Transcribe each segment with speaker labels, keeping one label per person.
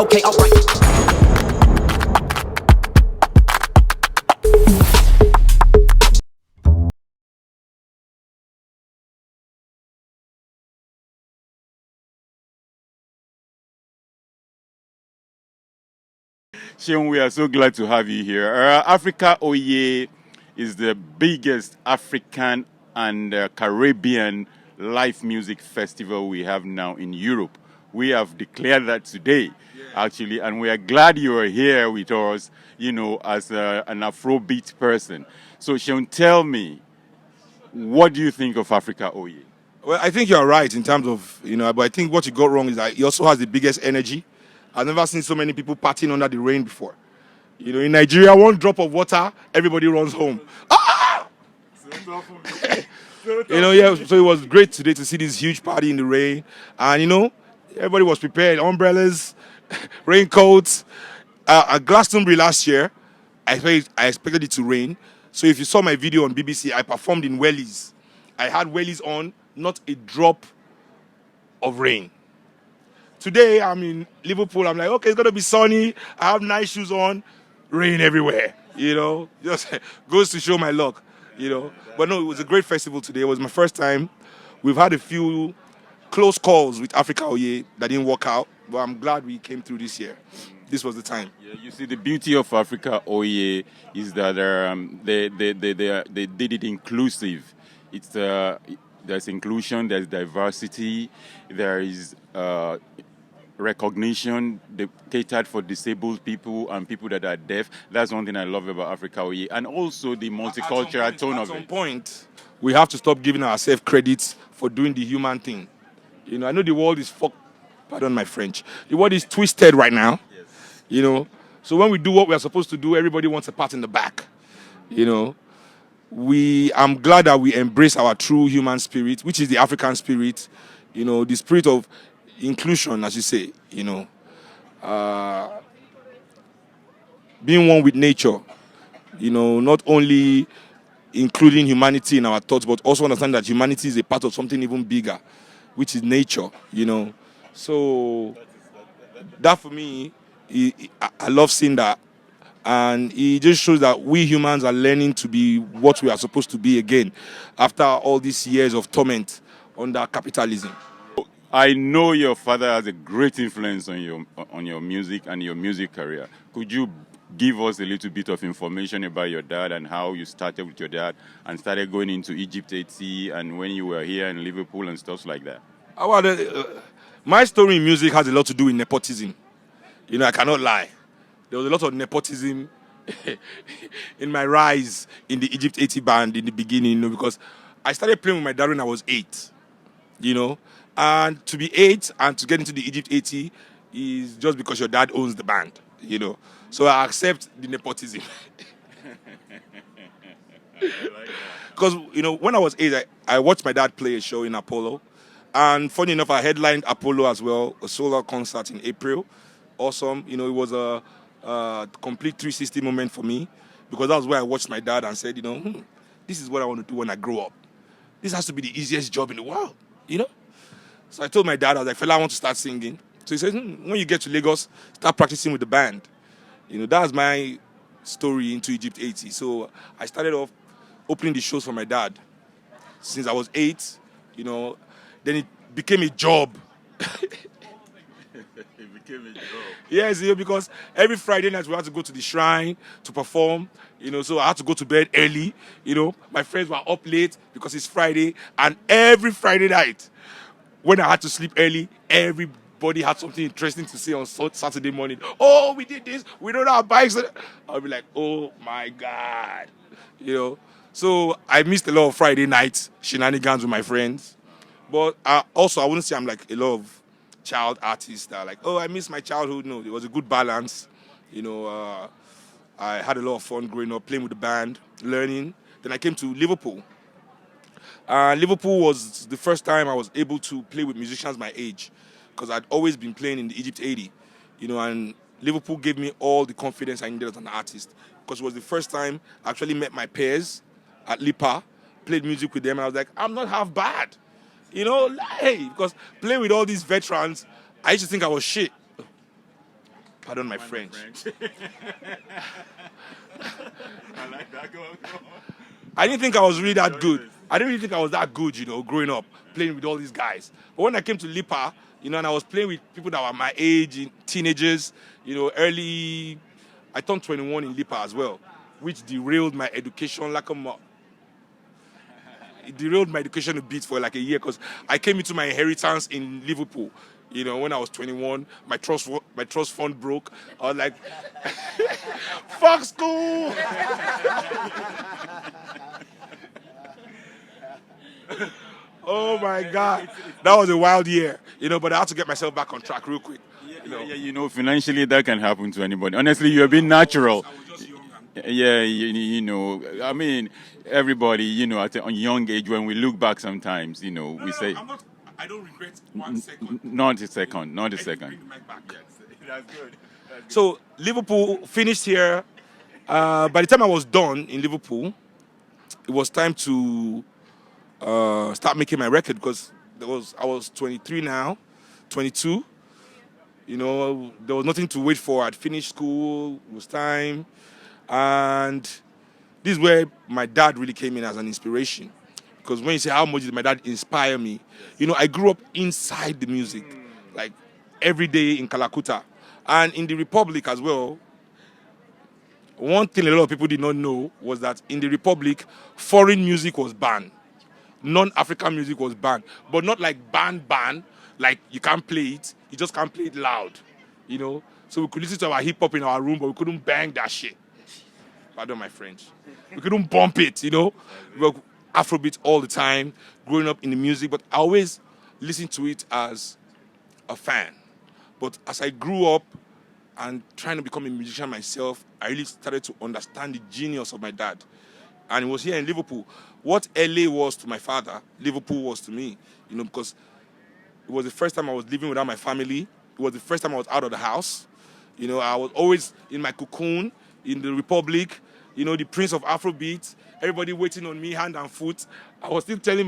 Speaker 1: Okay, alright.
Speaker 2: Seun, we are so glad to have you here. Africa Oye is the biggest African and Caribbean live music festival we have now in Europe. We have declared that today, actually, and we are glad you are here with us, you know, as an Afrobeat person. So, Seun, tell me, what do you think of Africa Oye?
Speaker 3: Well, I think you're right in terms of, but I think what you got wrong is that he also has the biggest energy. I've never seen so many people partying under the rain before. In Nigeria, one drop of water, everybody runs home. Yeah, so it was great today to see this huge party in the rain. And, everybody was prepared. Umbrellas, raincoats. At Glastonbury last year, I expected it to rain. So if you saw my video on BBC, I performed in wellies. I had wellies on, not a drop of rain. Today, I'm in Liverpool. I'm like, okay, it's going to be sunny. I have nice shoes on. Rain everywhere, Just goes to show my luck, But no, it was a great festival today. It was my first time. We've had a few close calls with Africa Oye that didn't work out, but I'm glad we came through this year. This was the time.
Speaker 2: Yeah, you see, the beauty of Africa Oye is that they did it inclusive. It's there's inclusion, there's diversity, there is recognition. They catered for disabled people and people that are deaf. That's one thing I love about Africa Oye, and also the multicultural tone of it.
Speaker 3: At some point, we have to stop giving ourselves credit for doing the human thing. I know the world is pardon my French. The world is twisted right now.
Speaker 2: Yes.
Speaker 3: So when we do what we are supposed to do, everybody wants a pat in the back. I'm glad that we embrace our true human spirit, which is the African spirit. The spirit of inclusion, as you say. Being one with nature. Not only including humanity in our thoughts, but also understand that humanity is a part of something even bigger, which is nature. So that for me, I love seeing that. And it just shows that we humans are learning to be what we are supposed to be again after all these years of torment under capitalism.
Speaker 2: I know your father has a great influence on your music and your music career. Could you give us a little bit of information about your dad and how you started with your dad and started going into Egypt 80 and when you were here in Liverpool and stuff like that?
Speaker 3: My story in music has a lot to do with nepotism. I cannot lie. There was a lot of nepotism in my rise in the Egypt 80 band in the beginning, because I started playing with my dad when I was 8, and to be 8 and to get into the Egypt 80 is just because your dad owns the band, So I accept the nepotism. Because, when I was 8, I watched my dad play a show in Apollo. And funny enough, I headlined Apollo as well, a solo concert in April. Awesome. It was a complete 360 moment for me, because that was where I watched my dad and said, this is what I want to do when I grow up. This has to be the easiest job in the world, So I told my dad, I was like, "Fela, I want to start singing." So he said, when you get to Lagos, start practicing with the band. That's my story into Egypt 80. So I started off opening the shows for my dad since I was 8, Then it became a job.
Speaker 2: It became a job.
Speaker 3: Yes, because every Friday night we had to go to the shrine to perform, so I had to go to bed early, My friends were up late because it's Friday, and every Friday night, when I had to sleep early, everybody had something interesting to say on Saturday morning. "Oh, we did this, we don't have bikes." I'll be like, "Oh my God," So I missed a lot of Friday nights shenanigans with my friends. But I wouldn't say I'm like a lot of child artists that are like, "Oh, I miss my childhood." No, it was a good balance. I had a lot of fun growing up, playing with the band, learning. Then I came to Liverpool. Liverpool was the first time I was able to play with musicians my age, because I'd always been playing in the Egypt 80, and Liverpool gave me all the confidence I needed as an artist, because it was the first time I actually met my peers at Lipa, played music with them, and I was like, I'm not half bad. Because playing with all these veterans, I used to think I was shit. Pardon my French.
Speaker 2: I like that. Go on.
Speaker 3: I didn't think I was really that good. I didn't really think I was that good, growing up, playing with all these guys. But when I came to Lipa, and I was playing with people that were my age, teenagers, early, I turned 21 in Lipa as well, which derailed my education like a it derailed my education a bit for like a year because I came into my inheritance in Liverpool. When I was 21, my trust fund broke. I was like, fuck school. Oh my God, that was a wild year, but I had to get myself back on track real quick.
Speaker 2: Financially that can happen to anybody. Honestly, you're being natural.
Speaker 3: I was just young.
Speaker 2: I mean, everybody, at a young age, when we look back sometimes, we say,
Speaker 3: I don't regret 1 second.
Speaker 2: Not a second, not a second.
Speaker 3: Bring the mic back.
Speaker 2: That's good.
Speaker 3: So Liverpool finished here. By the time I was done in Liverpool, it was time to start making my record because I was 23 now, 22. There was nothing to wait for. I'd finished school. It was time. And this is where my dad really came in as an inspiration. Because when you say how much did my dad inspire me, I grew up inside the music, like every day in Calcutta. And in the Republic as well, one thing a lot of people did not know was that in the Republic, foreign music was banned. Non-African music was banned. But not like ban, like you can't play it, you just can't play it loud. So we could listen to our hip-hop in our room, but we couldn't bang that shit. Pardon my French. We couldn't bump it, We were Afrobeat all the time, growing up in the music, but I always listened to it as a fan. But as I grew up and trying to become a musician myself, I really started to understand the genius of my dad. And it was here in Liverpool. What LA was to my father, Liverpool was to me, because it was the first time I was living without my family. It was the first time I was out of the house. I was always in my cocoon in the Republic, the Prince of Afrobeat, everybody waiting on me, hand and foot. I was telling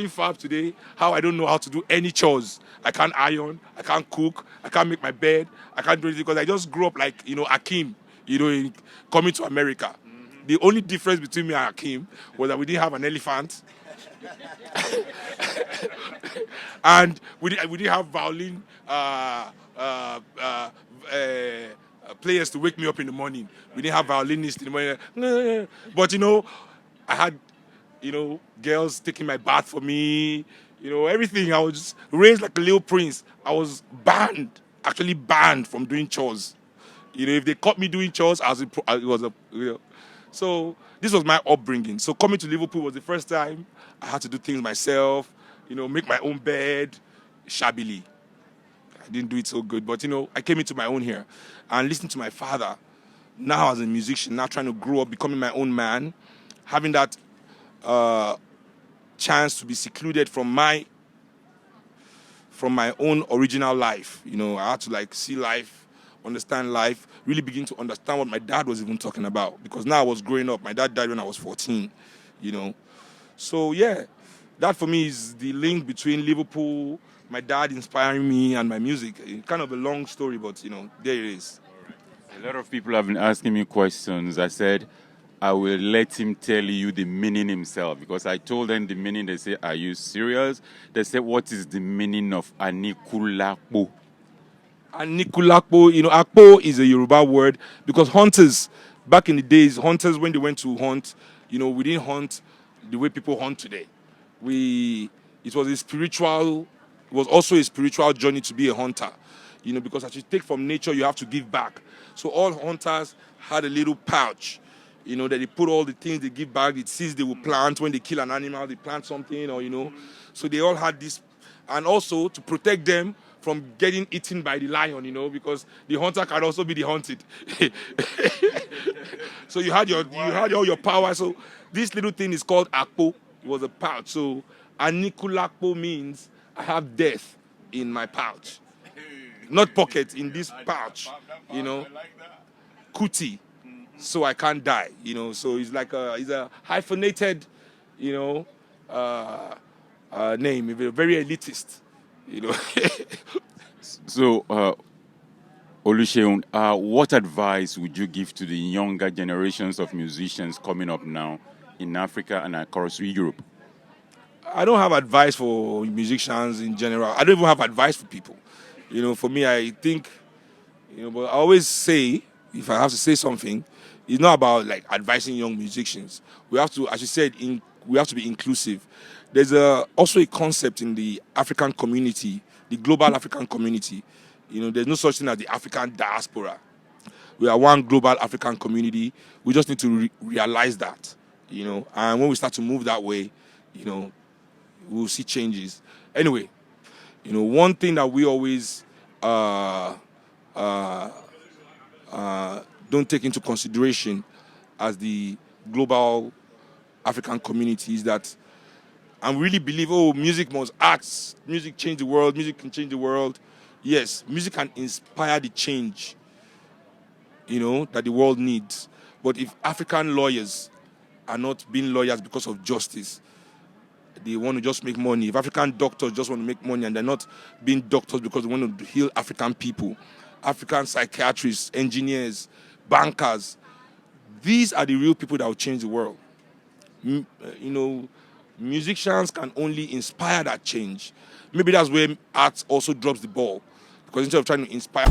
Speaker 3: Fab today how I don't know how to do any chores. I can't iron, I can't cook, I can't make my bed, I can't do anything because I just grew up like, Akeem, coming to America. Mm-hmm. The only difference between me and Akeem was that we didn't have an elephant. And we didn't have violin players to wake me up in the morning. We didn't have violinists in the morning. But, I had, girls taking my bath for me, everything. I was just raised like a little prince. I was actually banned from doing chores. If they caught me doing chores, So this was my upbringing. So coming to Liverpool was the first time I had to do things myself, make my own bed, shabbily. I didn't do it so good, but I came into my own here and listening to my father now as a musician, now trying to grow up, becoming my own man, having that chance to be secluded from my own original life. I had to see life, understand life, really begin to understand what my dad was even talking about. Because now I was growing up. My dad died when I was 14, So yeah, that for me is the link between Liverpool, my dad inspiring me, and my music. Kind of a long story, but there it is.
Speaker 2: A lot of people have been asking me questions. I said, I will let him tell you the meaning himself because I told them the meaning. They say, are you serious? They said, what is the meaning of ANIKULAPO?
Speaker 3: ANIKULAPO, Akpo is a Yoruba word because hunters, back in the days, hunters, when they went to hunt, we didn't hunt the way people hunt today. It was also a spiritual journey to be a hunter, because as you take from nature, you have to give back. So all hunters had a little pouch, that they put all the things they give back, the seeds they will plant when they kill an animal, they plant something, or, so they all had this, and also to protect them from getting eaten by the lion, because the hunter can also be the hunted. So you had all your power. So this little thing is called Akpo. It was a pouch. So ANIKULAPO means I have death in my pouch. Not pocket, in this pouch. Kuti. So I can't die. So it's like it's a hyphenated, name, very elitist.
Speaker 2: So Oluseun, what advice would you give to the younger generations of musicians coming up now in Africa and across Europe?
Speaker 3: I don't have advice for musicians in general. I don't even have advice for people. For me, I think, but I always say, if I have to say something, it's not about like advising young musicians. We have to, as you said, we have to be inclusive. There's also a concept in the African community, the global African community. There's no such thing as the African diaspora. We are one global African community. We just need to realize that, and when we start to move that way, we'll see changes. Anyway, one thing that we always don't take into consideration as the global African community is that, and really believe, music must act, music change the world, music can change the world. Yes, music can inspire the change, that the world needs. But if African lawyers are not being lawyers because of justice, they want to just make money. If African doctors just want to make money and they're not being doctors because they want to heal African people, African psychiatrists, engineers, bankers, these are the real people that will change the world. Musicians can only inspire that change. Maybe that's where art also drops the ball. Because instead of trying to inspire...